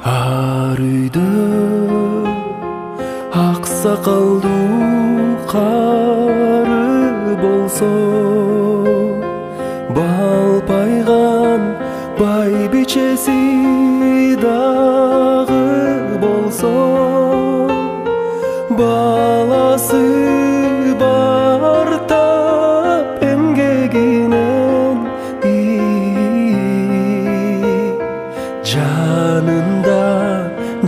Ар үйдө ак сакалдуу кары болсо, балпайган байбичеси дагы болсо, баласы бар тап эмгегинен жанында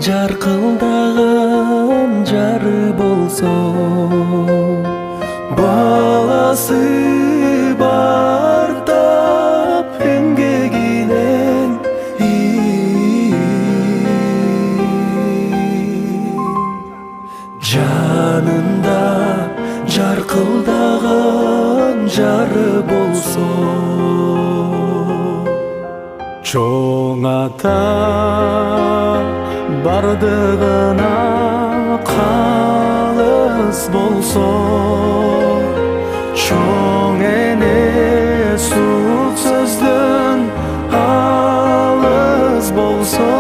жаркылдаган жары болсо, баласы бар тап эмгегинен жанында жаркылдаган жары болсо, чоң ата бардыгына калыс болсо, чоң эне сук сөздөн алыс болсо,